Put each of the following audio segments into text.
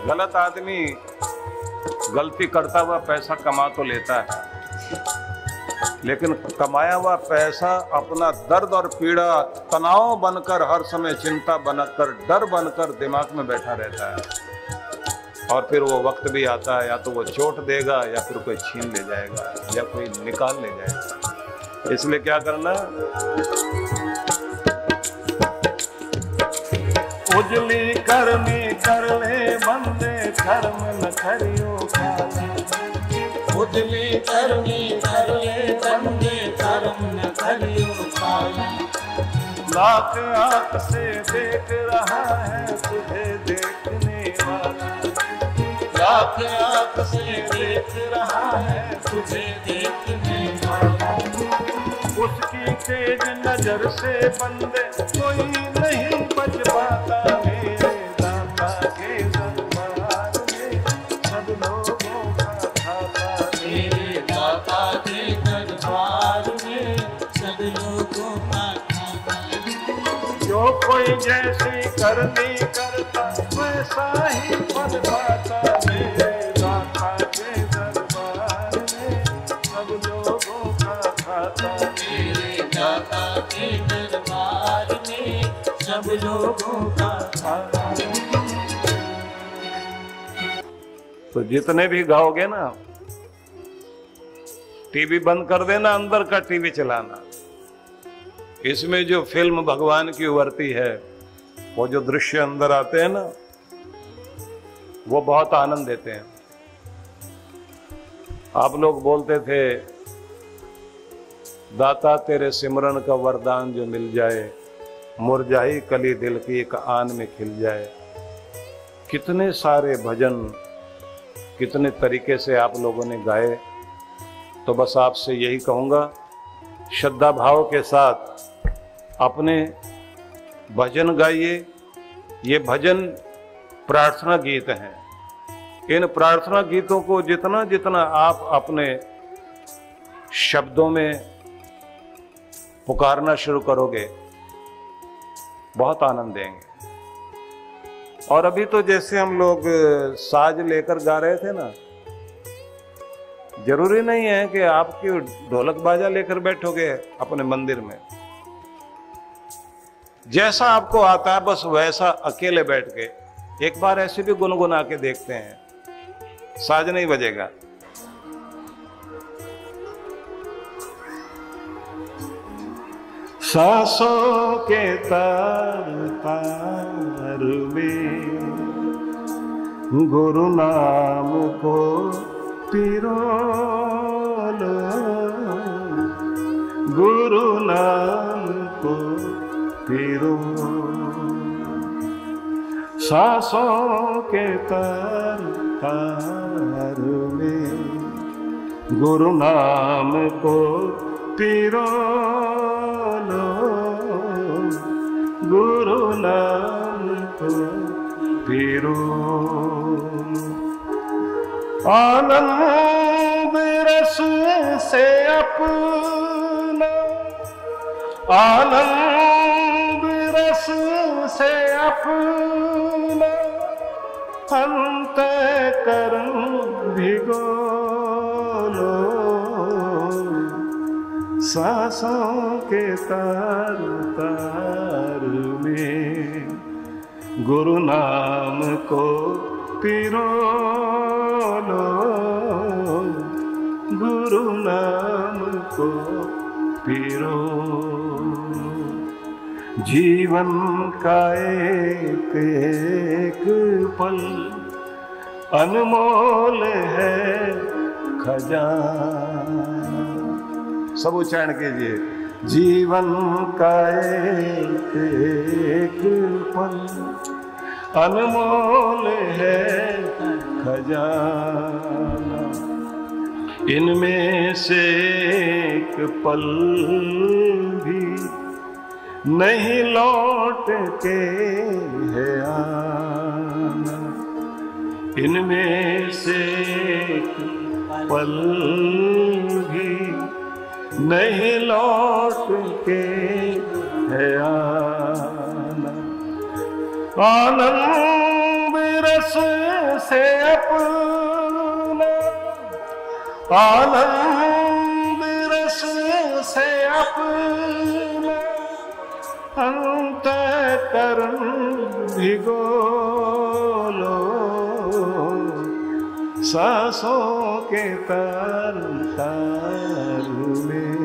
गलत आदमी गलती करता हुआ पैसा कमा तो लेता है, लेकिन कमाया हुआ पैसा अपना दर्द और पीड़ा तनाव बनकर, हर समय चिंता बनकर, डर बनकर दिमाग में बैठा रहता है। और फिर वो वक्त भी आता है, या तो वो चोट देगा या फिर कोई छीन ले जाएगा या कोई निकाल ले जाएगा। इसलिए क्या करना, उजली करनी कर ले बंदे, कर्म न करियो काला। उजली करनी कर ले बंदे, कर्म न करियो काला। लाख आंख से देख रहा है तुझे देखने वाला, लाख आंख से देख रहा है तुझे देखने वाला। उसकी तेज नजर से बंदे कोई नहीं बच पाता, मेरे दाता के दरबार में सब लोगों का खाता। मेरे दाता के दरबार में सब लोगों का खाता। जो कोई जैसी करनी करता वैसा ही फल पाता, मेरे दाता के दरबार में सब लोगों का खाता। मेरे दाता के दरबार में सब लोगों का खाता। तो जितने भी गाओगे ना, टीवी बंद कर देना, अंदर का टीवी चलाना। इसमें जो फिल्म भगवान की उभरती है, वो जो दृश्य अंदर आते हैं ना, वो बहुत आनंद देते हैं। आप लोग बोलते थे, दाता तेरे सिमरन का वरदान जो मिल जाए, मुरझाई कली दिल की एक आन में खिल जाए। कितने सारे भजन, कितने तरीके से आप लोगों ने गाए। तो बस आपसे यही कहूँगा, श्रद्धा भाव के साथ अपने भजन गाइए। ये भजन प्रार्थना गीत हैं। इन प्रार्थना गीतों को जितना जितना आप अपने शब्दों में पुकारना शुरू करोगे, बहुत आनंद देंगे। और अभी तो जैसे हम लोग साज लेकर गा रहे थे ना, जरूरी नहीं है कि आपकी ढोलक बाजा लेकर बैठोगे अपने मंदिर में। जैसा आपको आता है बस वैसा अकेले बैठ के एक बार ऐसे भी गुनगुना के देखते हैं, साज नहीं बजेगा। सांसों के तार तार में गुरु नाम को पिरो लो, गुरु नाम को पिरो। सांसों के तार तार में गुरु नाम को पिरो लो, गुरु नाम को पिरो। आनंद रस से अपना, आनंद रस से अपना अंतःकरण भिगो लो। सांसों के तार तार में गुरु नाम को पिरो लो, गुरु नाम को पिरो। जीवन का एक एक पल अनमोल है खजाना। सब उच्चारण कीजिए। जीवन का एक एक पल अनमोल है खजाना। इनमें से एक पल भी नहीं लौट के है आना। इनमें से एक पल भी नहीं लौट के है आना। आनंद रस से अपना, आनंद रस से अपना अंतःकरण भिगो लो, सांसों के तार तार में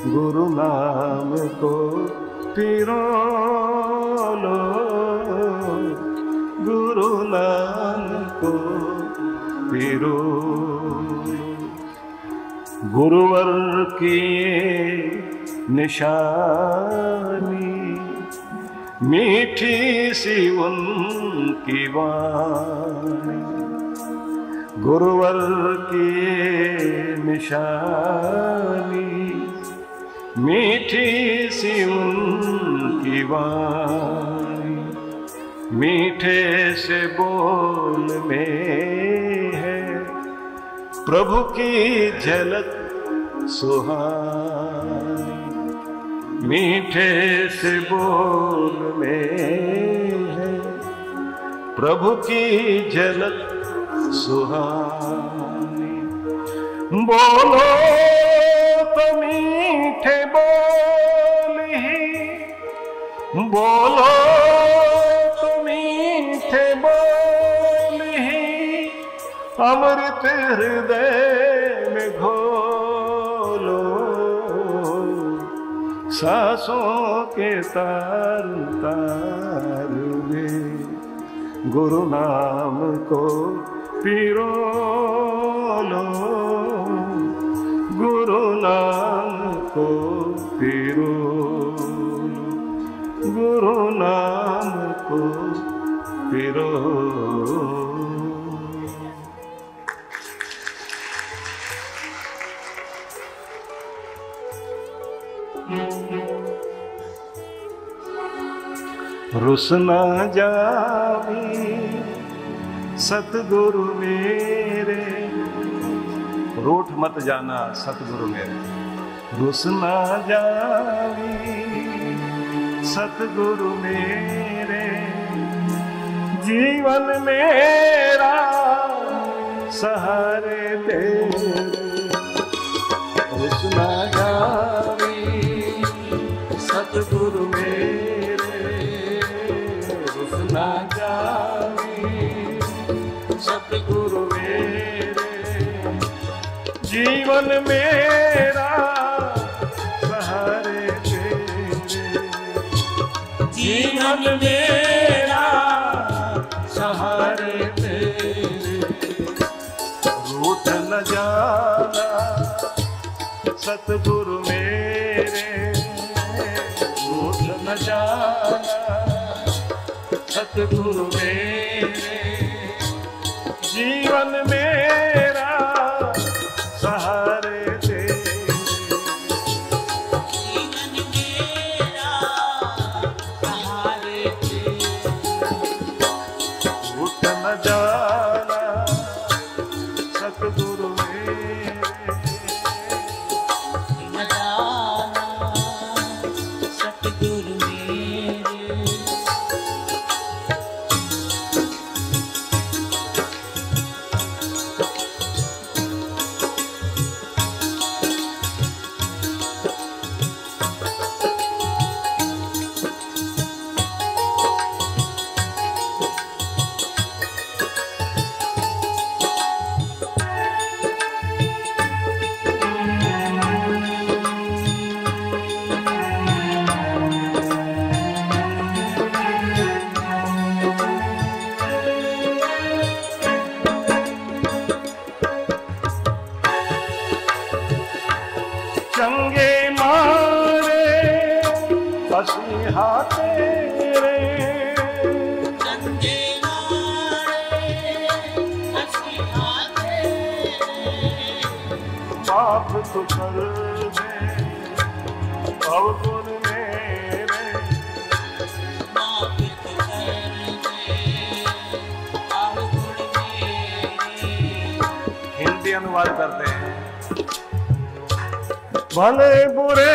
गुरु नाम को पिरो लो, गुरु नाम को पिरो। गुरुवर की निशानी मीठी सी उनकी वाणी, गुरुवर की निशानी मीठी सी उनकी वाणी, मीठे से बोल में है प्रभु की झलक सुहानी, मीठे से बोल में है प्रभु की झलक सुहानी। बोलो तो मीठे बोल ही, बोलो तो मीठे बोल ही, अमृत हृदय में घोलो, सांसों के तार तार में गुरु नाम को पिरो लो, गुरु नाम को पिरो लो, गुरु नाम को पिरो। रुस ना जावी सतगुरु मेरे, रूठ मत जाना सतगुरु मेरे, रुस ना जावी सतगुरु मेरे, जीवन मेरा सहारे तेरे, रुस ना जावी सतगुरु मेरे, रुस ना जावी सतगुरु मेरे, जीवन मेरा सहारे तेरे, जीवन मेरा सहारे तेरे, रूठ न जाना सतगुरु मेरे, रूठ न जाना सतगुरु मेरे, जीवन मेरा सहारे तेरे, जीवन मेरा सहारे तेरे, उठ न जाना सतगुरु मेरे, न जाना सतगुरु मेरे। चंगे मारे मसीहा तेरे, चंगे मारे मसीहा तेरे, माफ तो कर दे अवगुण मेरे, माफ तो कर दे अवगुण मेरे। हिंदी अनुवाद करते हैं। भले बुरे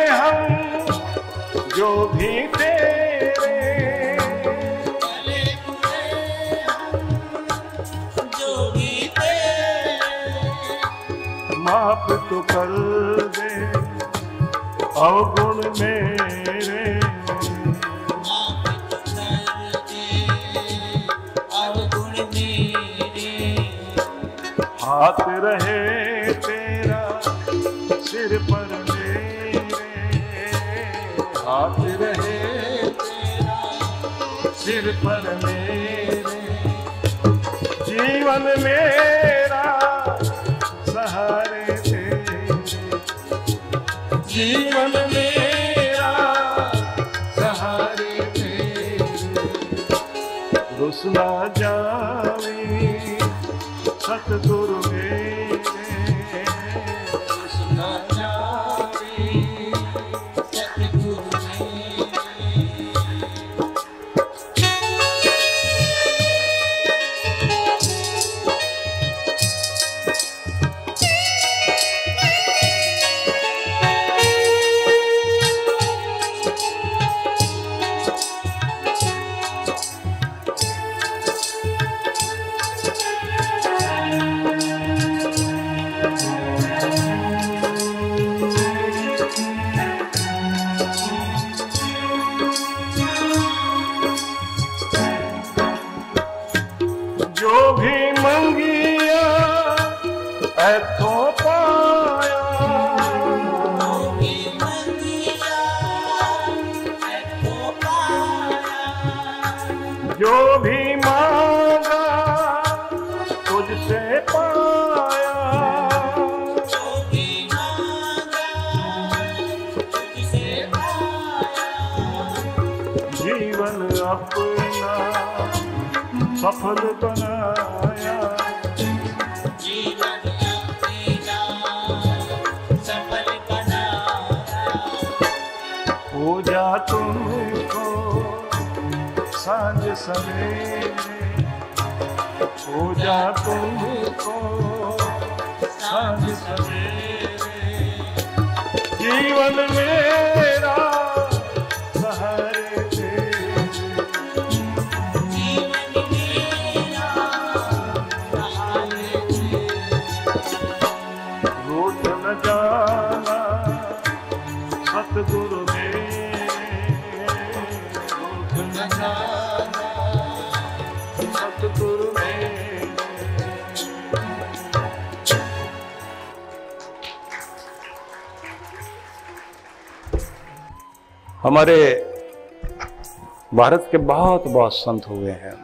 हम जो भी तेरे, भले बुरे माफ तो कर दे अवगुण मेरे, माफ तो कर दे अवगुण मेरे। हाथ रहे तेरा सिर पर मेरे, हाथ रहे तेरा सिर पर मेरे, जीवन मेरा सहारे तेरे, जीवन मेरा सहारे तेरे, रुस ना जावे सतगुरु मेरे, सुना जावे सतगुरु मेरे। जो भी मंगिया ऐथों पाया, जो भी मांगा तुझसे पाया, जीवन अपना सफल बनाया, जीवन अपना सफल बनाया। पूजा तुमको सांझ सवेरे, पूजा तुमको सांझ सवेरे, जीवन मेरा सहारे तेरे, जीवन मेरा सहारे तेरे। रूठ न जाना सतगुरु मेरे, रूठ न जाना सतगुरु मेरे। हमारे भारत के बहुत बहुत संत हुए हैं।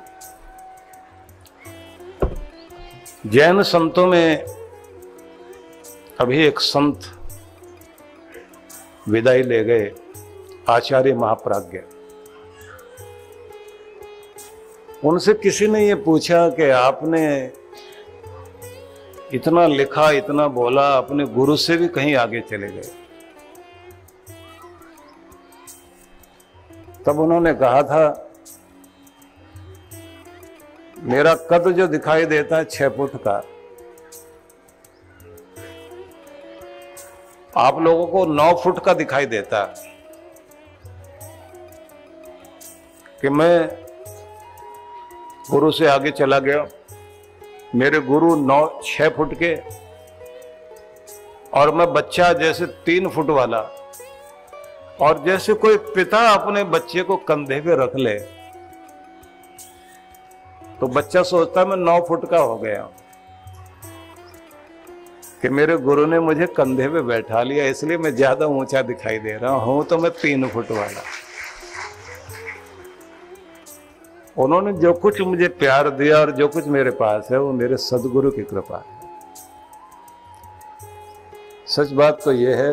जैन संतों में अभी एक संत विदाई ले गए, आचार्य महाप्राज्ञ। उनसे किसी ने ये पूछा कि आपने इतना लिखा, इतना बोला, अपने गुरु से भी कहीं आगे चले गए। तब उन्होंने कहा था, मेरा कद जो दिखाई देता है 6 फुट का, आप लोगों को 9 फुट का दिखाई देता है। कि मैं गुरु से आगे चला गया, मेरे गुरु 6 फुट के और मैं बच्चा जैसे 3 फुट वाला। और जैसे कोई पिता अपने बच्चे को कंधे पे रख ले तो बच्चा सोचता है मैं 9 फुट का हो गया, कि मेरे गुरु ने मुझे कंधे पे बैठा लिया, इसलिए मैं ज्यादा ऊंचा दिखाई दे रहा हूं, तो मैं 3 फुट वाला। उन्होंने जो कुछ मुझे प्यार दिया और जो कुछ मेरे पास है वो मेरे सदगुरु की कृपा है। सच बात तो यह है,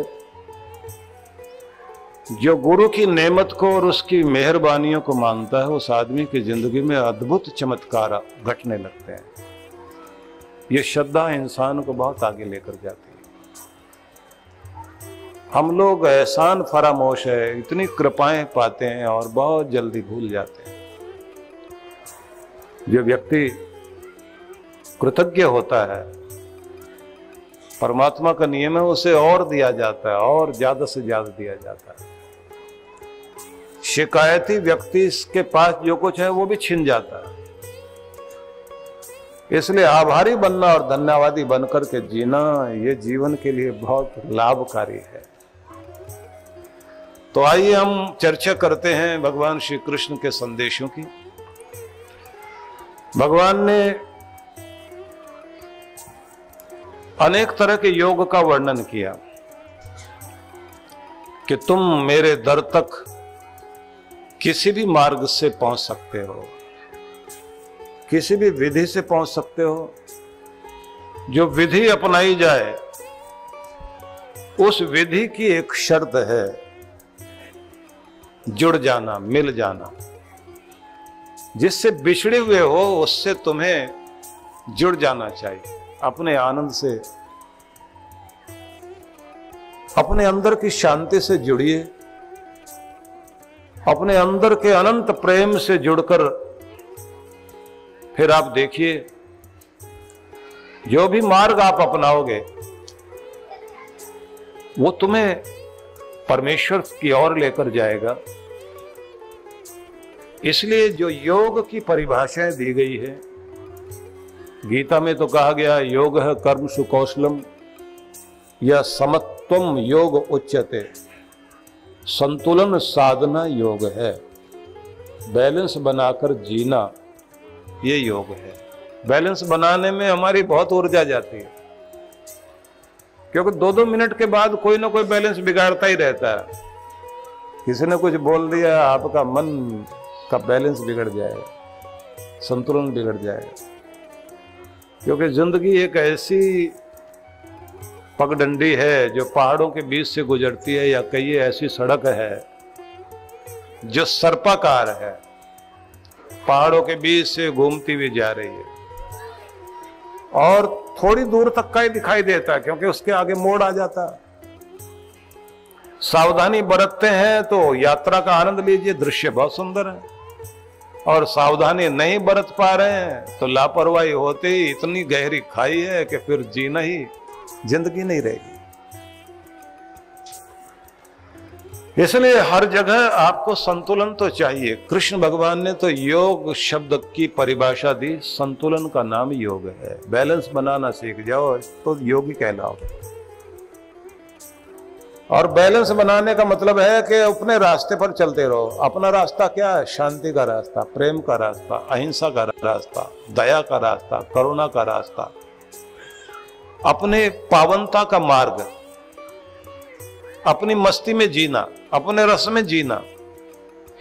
जो गुरु की नेमत को और उसकी मेहरबानियों को मानता है उस आदमी की जिंदगी में अद्भुत चमत्कार घटने लगते हैं। ये श्रद्धा इंसान को बहुत आगे लेकर जाती है। हम लोग एहसान फरामोश है, इतनी कृपाएं पाते हैं और बहुत जल्दी भूल जाते हैं। जो व्यक्ति कृतज्ञ होता है, परमात्मा का नियम है उसे और दिया जाता है और ज्यादा से ज्यादा दिया जाता है। शिकायती व्यक्ति के पास जो कुछ है वो भी छिन जाता है। इसलिए आभारी बनना और धन्यवादी बनकर के जीना ये जीवन के लिए बहुत लाभकारी है। तो आइए हम चर्चा करते हैं भगवान श्री कृष्ण के संदेशों की। भगवान ने अनेक तरह के योग का वर्णन किया कि तुम मेरे दर तक किसी भी मार्ग से पहुंच सकते हो, किसी भी विधि से पहुंच सकते हो। जो विधि अपनाई जाए उस विधि की एक शर्त है जुड़ जाना, मिल जाना। जिससे बिछड़े हुए हो उससे तुम्हें जुड़ जाना चाहिए। अपने आनंद से, अपने अंदर की शांति से जुड़िए, अपने अंदर के अनंत प्रेम से जुड़कर फिर आप देखिए जो भी मार्ग आप अपनाओगे वो तुम्हें परमेश्वर की ओर लेकर जाएगा। इसलिए जो योग की परिभाषाएं दी गई है, गीता में तो कहा गया योग है कर्म सुकौशलम या समत्वम योग उच्यते, संतुलन साधना योग है। बैलेंस बनाकर जीना ये योग है। बैलेंस बनाने में हमारी बहुत ऊर्जा जाती है, क्योंकि 2-2 मिनट के बाद कोई ना कोई बैलेंस बिगाड़ता ही रहता है। किसी ने कुछ बोल दिया, आपका मन का बैलेंस बिगड़ जाएगा, संतुलन बिगड़ जाएगा। क्योंकि जिंदगी एक ऐसी पगडंडी है जो पहाड़ों के बीच से गुजरती है, या कई ऐसी सड़क है जो सर्पाकार है, पहाड़ों के बीच से घूमती हुई जा रही है और थोड़ी दूर तक का ही दिखाई देता है, क्योंकि उसके आगे मोड़ आ जाता है। सावधानी बरतते हैं तो यात्रा का आनंद लीजिए, दृश्य बहुत सुंदर है। और सावधानी नहीं बरत पा रहे हैं तो लापरवाही होते ही इतनी गहरी खाई है कि फिर जीना ही, जिंदगी नहीं रहेगी। इसलिए हर जगह आपको संतुलन तो चाहिए। कृष्ण भगवान ने तो योग शब्द की परिभाषा दी, संतुलन का नाम योग है। बैलेंस बनाना सीख जाओ तो योगी कहलाओगे। और बैलेंस बनाने का मतलब है कि अपने रास्ते पर चलते रहो। अपना रास्ता क्या है? शांति का रास्ता, प्रेम का रास्ता, अहिंसा का रास्ता, दया का रास्ता, करुणा का रास्ता, अपने पावनता का मार्ग, अपनी मस्ती में जीना, अपने रस में जीना,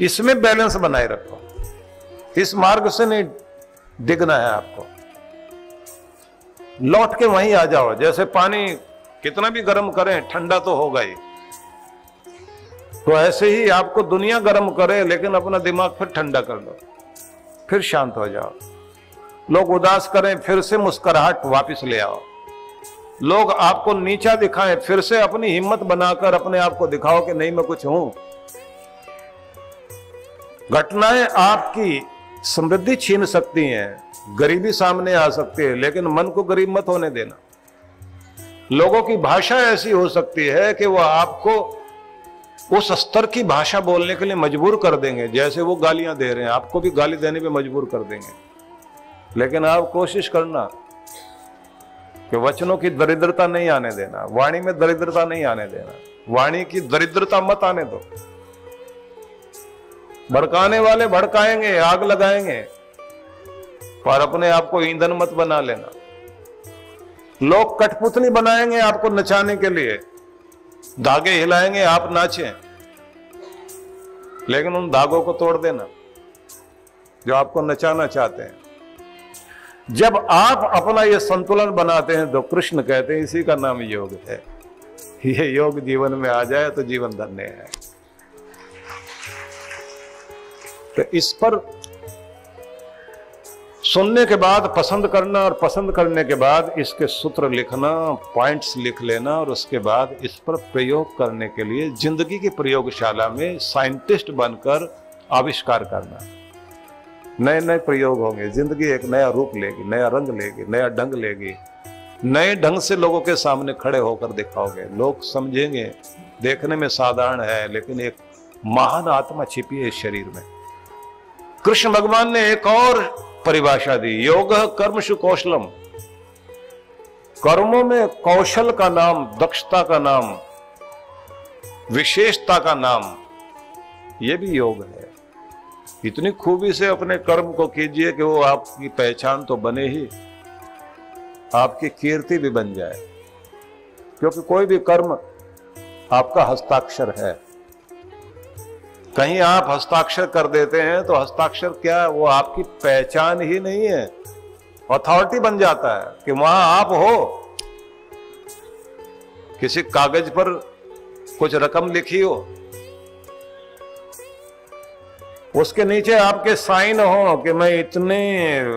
इसमें बैलेंस बनाए रखो। इस मार्ग से नहीं डिगना है आपको। लौट के वहीं आ जाओ। जैसे पानी कितना भी गर्म करें ठंडा तो होगा ही, तो ऐसे ही आपको दुनिया गर्म करे लेकिन अपना दिमाग फिर ठंडा कर लो, फिर शांत हो जाओ। लोग उदास करें फिर से मुस्कुराहट वापस ले आओ। लोग आपको नीचा दिखाएं फिर से अपनी हिम्मत बनाकर अपने आप को दिखाओ कि नहीं मैं कुछ हूं। घटनाएं आपकी समृद्धि छीन सकती हैं, गरीबी सामने आ सकती है, लेकिन मन को गरीब मत होने देना। लोगों की भाषा ऐसी हो सकती है कि वो आपको उस स्तर की भाषा बोलने के लिए मजबूर कर देंगे। जैसे वो गालियां दे रहे हैं, आपको भी गाली देने पे मजबूर कर देंगे। लेकिन आप कोशिश करना कि वचनों की दरिद्रता नहीं आने देना, वाणी में दरिद्रता नहीं आने देना, वाणी की दरिद्रता मत आने दो। भड़काने वाले भड़काएंगे, आग लगाएंगे, पर अपने आप को ईंधन मत बना लेना। लोग कठपुतली बनाएंगे आपको नचाने के लिए, धागे हिलाएंगे, आप नाचें, लेकिन उन धागों को तोड़ देना जो आपको नचाना चाहते हैं। जब आप अपना ये संतुलन बनाते हैं तो कृष्ण कहते हैं इसी का नाम योग है। ये योग जीवन में आ जाए तो जीवन धन्य है। तो इस पर सुनने के बाद पसंद करना, और पसंद करने के बाद इसके सूत्र लिखना, पॉइंट्स लिख लेना, और उसके बाद इस पर प्रयोग करने के लिए जिंदगी की प्रयोगशाला में साइंटिस्ट बनकर आविष्कार करना। नए नए प्रयोग होंगे, जिंदगी एक नया रूप लेगी, नया रंग लेगी, नया ढंग लेगी। नए ढंग से लोगों के सामने खड़े होकर दिखाओगे, लोग समझेंगे देखने में साधारण है लेकिन एक महान आत्मा छिपी है इस शरीर में। कृष्ण भगवान ने एक और परिभाषा दी, योग कर्मसु कौशलम। कर्मों में कौशल का नाम, दक्षता का नाम, विशेषता का नाम, यह भी योग है। इतनी खूबी से अपने कर्म को कीजिए कि वो आपकी पहचान तो बने ही, आपकी कीर्ति भी बन जाए। क्योंकि कोई भी कर्म आपका हस्ताक्षर है। कहीं आप हस्ताक्षर कर देते हैं तो हस्ताक्षर क्या, वो आपकी पहचान ही नहीं है, अथॉरिटी बन जाता है कि वहां आप हो। किसी कागज पर कुछ रकम लिखी हो, उसके नीचे आपके साइन हो कि मैं इतने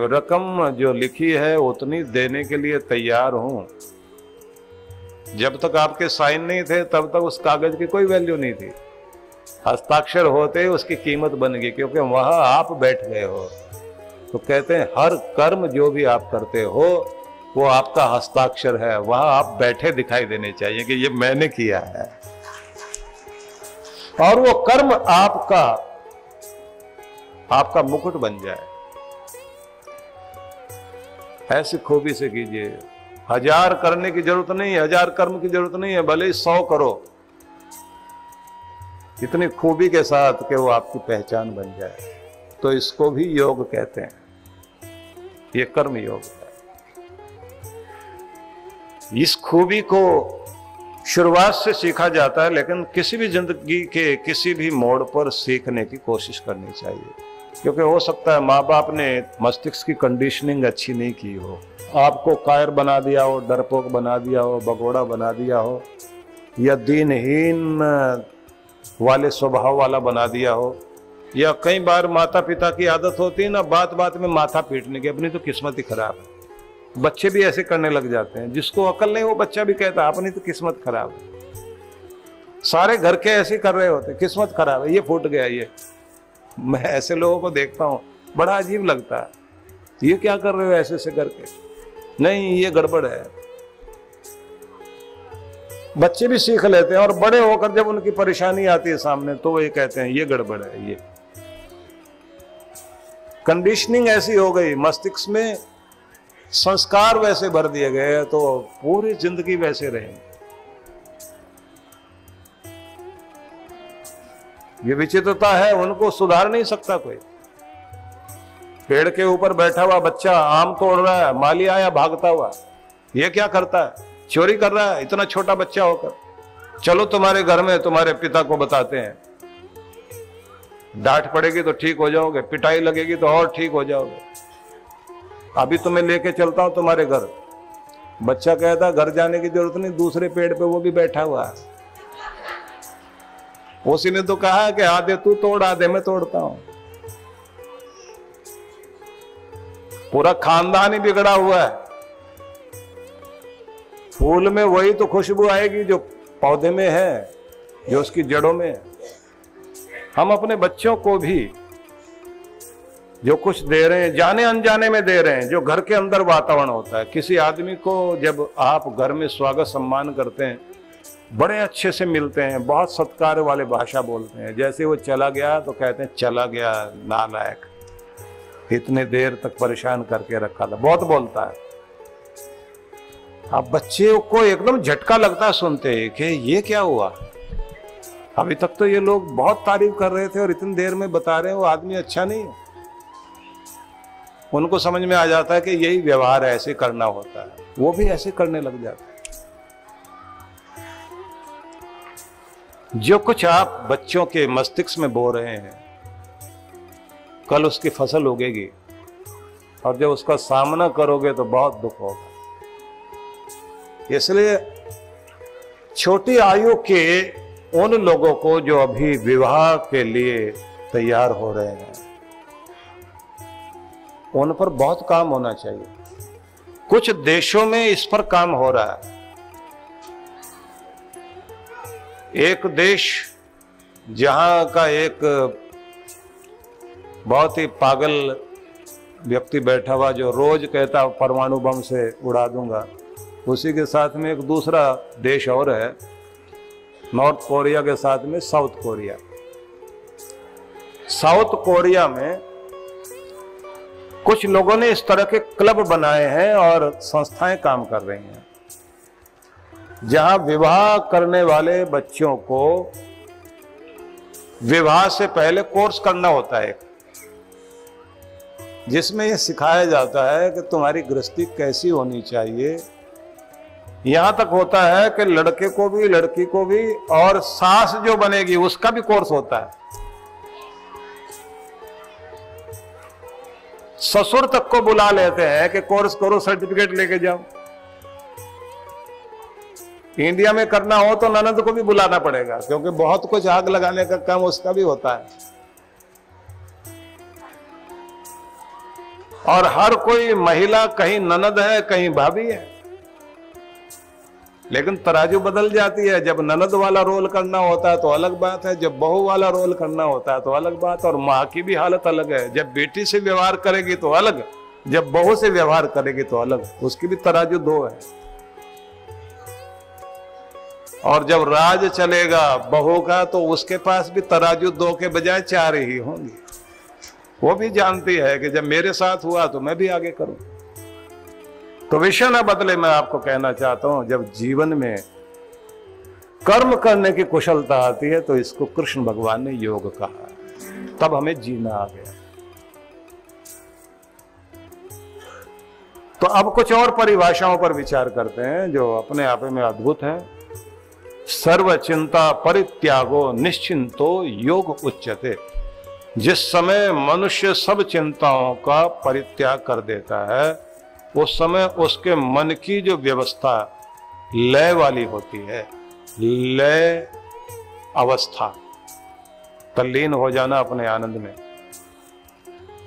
रकम जो लिखी है उतनी देने के लिए तैयार हूं। जब तक आपके साइन नहीं थे तब तक उस कागज की कोई वैल्यू नहीं थी। हस्ताक्षर होते ही उसकी कीमत बन गई, क्योंकि वहां आप बैठ गए हो। तो कहते हैं हर कर्म जो भी आप करते हो वो आपका हस्ताक्षर है, वहां आप बैठे दिखाई देने चाहिए कि ये मैंने किया है। और वो कर्म आपका मुकुट बन जाए। ऐसी खूबी से कीजिए। 1000 करने की जरूरत नहीं है, 1000 कर्म की जरूरत नहीं है, भले ही 100 करो, इतनी खूबी के साथ कि वो आपकी पहचान बन जाए। तो इसको भी योग कहते हैं, ये कर्म योग है। इस खूबी को शुरुआत से सीखा जाता है, लेकिन किसी भी जिंदगी के किसी भी मोड़ पर सीखने की कोशिश करनी चाहिए। क्योंकि हो सकता है माँ बाप ने मस्तिष्क की कंडीशनिंग अच्छी नहीं की हो, आपको कायर बना दिया हो, डरपोक बना दिया हो, भगोड़ा बना दिया हो, या दीनहीन वाले स्वभाव वाला बना दिया हो। या कई बार माता पिता की आदत होती है ना, बात बात में माथा पीटने की, अपनी तो किस्मत ही खराब है। बच्चे भी ऐसे करने लग जाते हैं, जिसको अकल नहीं वो बच्चा भी कहता है अपनी तो किस्मत खराब है। सारे घर के ऐसे कर रहे होते, किस्मत खराब है, ये फूट गया ये। मैं ऐसे लोगों को देखता हूं, बड़ा अजीब लगता है, ये क्या कर रहे हो ऐसे से करके, नहीं ये गड़बड़ है। बच्चे भी सीख लेते हैं, और बड़े होकर जब उनकी परेशानी आती है सामने तो वो ये कहते हैं ये गड़बड़ है। ये कंडीशनिंग ऐसी हो गई, मस्तिष्क में संस्कार वैसे भर दिए गए, तो पूरी जिंदगी वैसे रहेंगे। ये विचित्रता है, उनको सुधार नहीं सकता कोई। पेड़ के ऊपर बैठा हुआ बच्चा आम तोड़ रहा है, माली आया भागता हुआ, ये क्या करता है, चोरी कर रहा है, इतना छोटा बच्चा होकर। चलो तुम्हारे घर में तुम्हारे पिता को बताते हैं, डांट पड़ेगी तो ठीक हो जाओगे, पिटाई लगेगी तो और ठीक हो जाओगे। अभी तुम्हें लेके चलता हूं तुम्हारे घर। बच्चा कहता घर जाने की जरूरत नहीं, दूसरे पेड़ पे वो भी बैठा हुआ है। उसी ने तो कहा कि आधे तू तोड़ आधे मैं तोड़ता हूं। पूरा खानदान ही बिगड़ा हुआ है। फूल में वही तो खुशबू आएगी जो पौधे में है, जो उसकी जड़ों में है। हम अपने बच्चों को भी जो कुछ दे रहे हैं, जाने अनजाने में दे रहे हैं, जो घर के अंदर वातावरण होता है। किसी आदमी को जब आप घर में स्वागत सम्मान करते हैं, बड़े अच्छे से मिलते हैं, बहुत सत्कार वाले भाषा बोलते हैं, जैसे वो चला गया तो कहते हैं चला गया नालायक, इतने देर तक परेशान करके रखा था, बहुत बोलता है। अब बच्चे को एकदम झटका लगता है सुनते हैं कि ये क्या हुआ, अभी तक तो ये लोग बहुत तारीफ कर रहे थे और इतनी देर में बता रहे हैं वो आदमी अच्छा नहीं है। उनको समझ में आ जाता है कि यही व्यवहार है, ऐसे करना होता है, वो भी ऐसे करने लग जाता है। जो कुछ आप बच्चों के मस्तिष्क में बो रहे हैं, कल उसकी फसल उगेगी, और जब उसका सामना करोगे तो बहुत दुख होगा। इसलिए छोटी आयु के उन लोगों को जो अभी विवाह के लिए तैयार हो रहे हैं, उन पर बहुत काम होना चाहिए। कुछ देशों में इस पर काम हो रहा है। एक देश जहां का एक बहुत ही पागल व्यक्ति बैठा हुआ जो रोज कहता परमाणु बम से उड़ा दूंगा, उसी के साथ में एक दूसरा देश और है, नॉर्थ कोरिया के साथ में साउथ कोरिया। साउथ कोरिया में कुछ लोगों ने इस तरह के क्लब बनाए हैं और संस्थाएं काम कर रही हैं, जहां विवाह करने वाले बच्चों को विवाह से पहले कोर्स करना होता है, जिसमें यह सिखाया जाता है कि तुम्हारी गृहस्थी कैसी होनी चाहिए। यहां तक होता है कि लड़के को भी, लड़की को भी, और सास जो बनेगी उसका भी कोर्स होता है। ससुर तक को बुला लेते हैं कि कोर्स करो, सर्टिफिकेट लेके जाओ। इंडिया में करना हो तो ननद को भी बुलाना पड़ेगा, क्योंकि बहुत कुछ आग लगाने का काम उसका भी होता है। और हर कोई महिला कहीं ननद है, कहीं भाभी है, लेकिन तराजू बदल जाती है। जब ननद वाला रोल करना होता है तो अलग बात है, जब बहू वाला रोल करना होता है तो अलग बात। और माँ की भी हालत अलग है, जब बेटी से व्यवहार करेगी तो अलग, जब बहू से व्यवहार करेगी तो अलग, उसकी भी तराजू दो है। और जब राज चलेगा बहू का तो उसके पास भी तराजू दो के बजाय चार ही होंगी। वो भी जानती है कि जब मेरे साथ हुआ तो मैं भी आगे करूं। तो विषय न बदले, मैं आपको कहना चाहता हूं, जब जीवन में कर्म करने की कुशलता आती है तो इसको कृष्ण भगवान ने योग कहा, तब हमें जीना आ गया। तो अब कुछ और परिभाषाओं पर विचार करते हैं जो अपने आप में अद्भुत है। सर्व चिंता परित्यागो निश्चिंतो योग उच्यते। जिस समय मनुष्य सब चिंताओं का परित्याग कर देता है, उस समय उसके मन की जो व्यवस्था लय वाली होती है, लय अवस्था, तल्लीन हो जाना अपने आनंद में,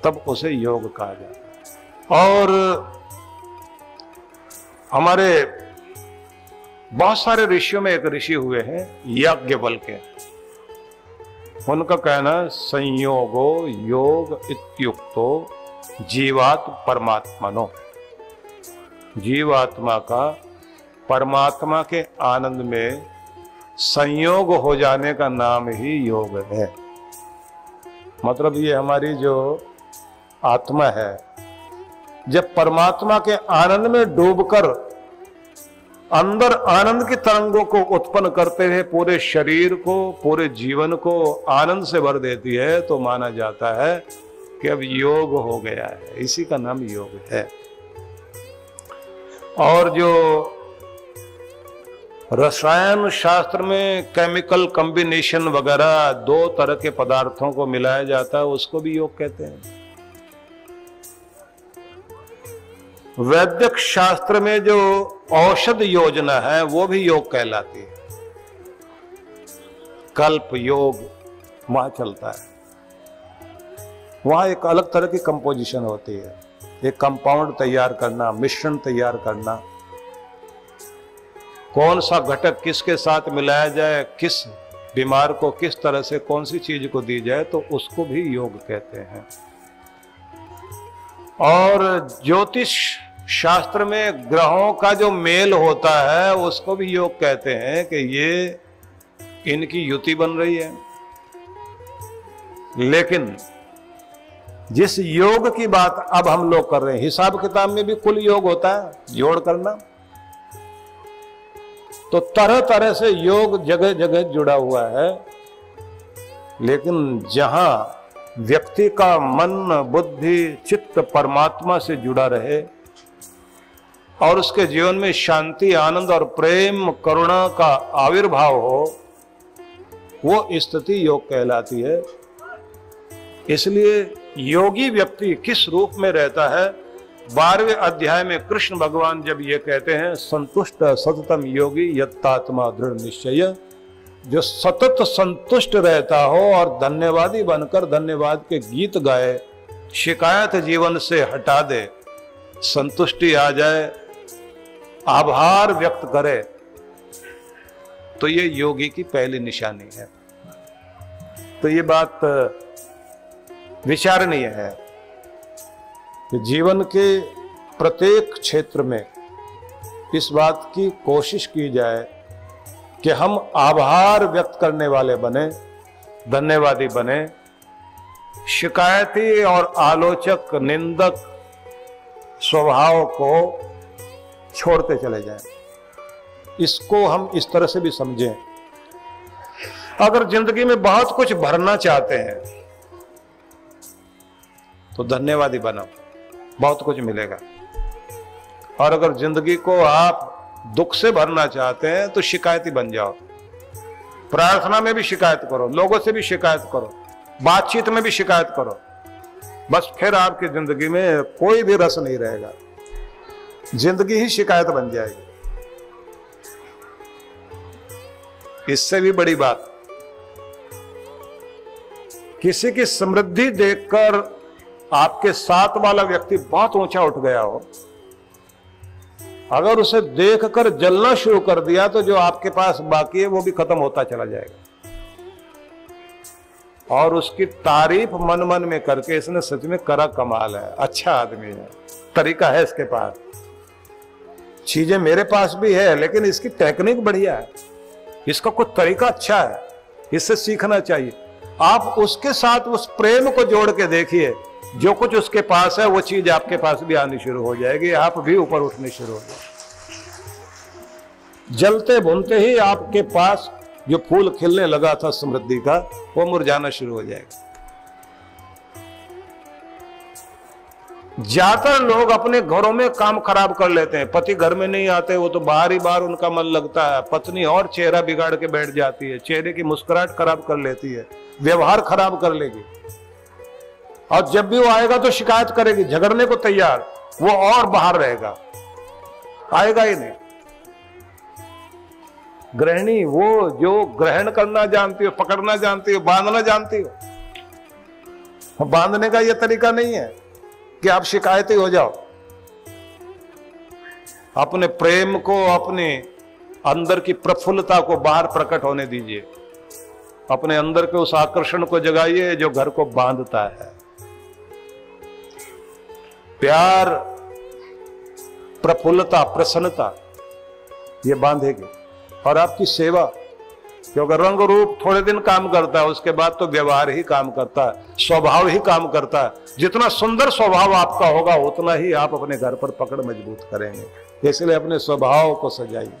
तब उसे योग कहा जाता है। और हमारे बहुत सारे ऋषियों में एक ऋषि हुए हैं याज्ञवल्क्य। उनका कहना संयोगो योग इत्युक्तो जीवात्म परमात्मनो। जीवात्मा का परमात्मा के आनंद में संयोग हो जाने का नाम ही योग है। मतलब ये हमारी जो आत्मा है, जब परमात्मा के आनंद में डूबकर अंदर आनंद की तरंगों को उत्पन्न करते हुए पूरे शरीर को, पूरे जीवन को आनंद से भर देती है, तो माना जाता है कि अब योग हो गया है। इसी का नाम योग है। और जो रसायन शास्त्र में केमिकल कॉम्बिनेशन वगैरह दो तरह के पदार्थों को मिलाया जाता है, उसको भी योग कहते हैं। वैदिक शास्त्र में जो औषध योजना है वो भी योग कहलाती है। कल्प योग वहां चलता है। वहां एक अलग तरह की कंपोजिशन होती है, एक कंपाउंड तैयार करना, मिश्रण तैयार करना, कौन सा घटक किसके साथ मिलाया जाए, किस बीमार को किस तरह से कौन सी चीज को दी जाए, तो उसको भी योग कहते हैं। और ज्योतिष शास्त्र में ग्रहों का जो मेल होता है उसको भी योग कहते हैं कि ये इनकी युति बन रही है। लेकिन जिस योग की बात अब हम लोग कर रहे हैं, हिसाब किताब में भी कुल योग होता है, जोड़ करना, तो तरह तरह से योग जगह जगह जुड़ा हुआ है। लेकिन जहां व्यक्ति का मन, बुद्धि, चित्त परमात्मा से जुड़ा रहे और उसके जीवन में शांति, आनंद और प्रेम, करुणा का आविर्भाव हो, वो स्थिति योग कहलाती है। इसलिए योगी व्यक्ति किस रूप में रहता है, 12वें अध्याय में कृष्ण भगवान जब ये कहते हैं, संतुष्ट सततम योगी यत्तात्मा दृढ़ निश्चय, जो सतत संतुष्ट रहता हो और धन्यवादी बनकर धन्यवाद के गीत गाए, शिकायत जीवन से हटा दे, संतुष्टि आ जाए, आभार व्यक्त करे, तो ये योगी की पहली निशानी है। तो ये बात विचारणीय है कि जीवन के प्रत्येक क्षेत्र में इस बात की कोशिश की जाए कि हम आभार व्यक्त करने वाले बने, धन्यवादी बने, शिकायती और आलोचक निंदक स्वभाव को छोड़ते चले जाएं। इसको हम इस तरह से भी समझें, अगर जिंदगी में बहुत कुछ भरना चाहते हैं तो धन्यवादी बनो, बहुत कुछ मिलेगा। और अगर जिंदगी को आप दुख से भरना चाहते हैं तो शिकायती बन जाओ। प्रार्थना में भी शिकायत करो, लोगों से भी शिकायत करो, बातचीत में भी शिकायत करो, बस फिर आपकी जिंदगी में कोई भी रस नहीं रहेगा, जिंदगी ही शिकायत बन जाएगी। इससे भी बड़ी बात, किसी की समृद्धि देखकर आपके साथ वाला व्यक्ति बहुत ऊंचा उठ गया हो, अगर उसे देखकर जलना शुरू कर दिया तो जो आपके पास बाकी है वो भी खत्म होता चला जाएगा। और उसकी तारीफ मन मन में करके इसने सच में करा कमाल है, अच्छा आदमी है, तरीका है इसके पास, चीजें मेरे पास भी है लेकिन इसकी टेक्निक बढ़िया है, इसका कुछ तरीका अच्छा है, इससे सीखना चाहिए। आप उसके साथ उस प्रेम को जोड़ के देखिए, जो कुछ उसके पास है वो चीज आपके पास भी आनी शुरू हो जाएगी, आप भी ऊपर उठने शुरू हो जाएंगे। जलते भुनते ही आपके पास जो फूल खिलने लगा था समृद्धि का, वो मुरझाना शुरू हो जाएगा। ज्यादातर लोग अपने घरों में काम खराब कर लेते हैं, पति घर में नहीं आते, वो तो बाहर ही बाहर उनका मन लगता है, पत्नी और चेहरा बिगाड़ के बैठ जाती है, चेहरे की मुस्कुराहट खराब कर लेती है, व्यवहार खराब कर लेगी, और जब भी वो आएगा तो शिकायत करेगी, झगड़ने को तैयार, वो और बाहर रहेगा, आएगा ही नहीं। गृहिणी वो जो ग्रहण करना जानती हो, पकड़ना जानती हो, बांधना जानती हो। बांधने का ये तरीका नहीं है कि आप शिकायती हो जाओ। अपने प्रेम को, अपने अंदर की प्रफुल्लता को बाहर प्रकट होने दीजिए, अपने अंदर के उस आकर्षण को जगाइए जो घर को बांधता है। प्यार, प्रफुल्लता, प्रसन्नता ये बांधेगी। और आपकी सेवा, क्योंकि रंग रूप थोड़े दिन काम करता है, उसके बाद तो व्यवहार ही काम करता है, स्वभाव ही काम करता है। जितना सुंदर स्वभाव आपका होगा उतना ही आप अपने घर पर पकड़ मजबूत करेंगे। इसलिए अपने स्वभाव को सजाइए।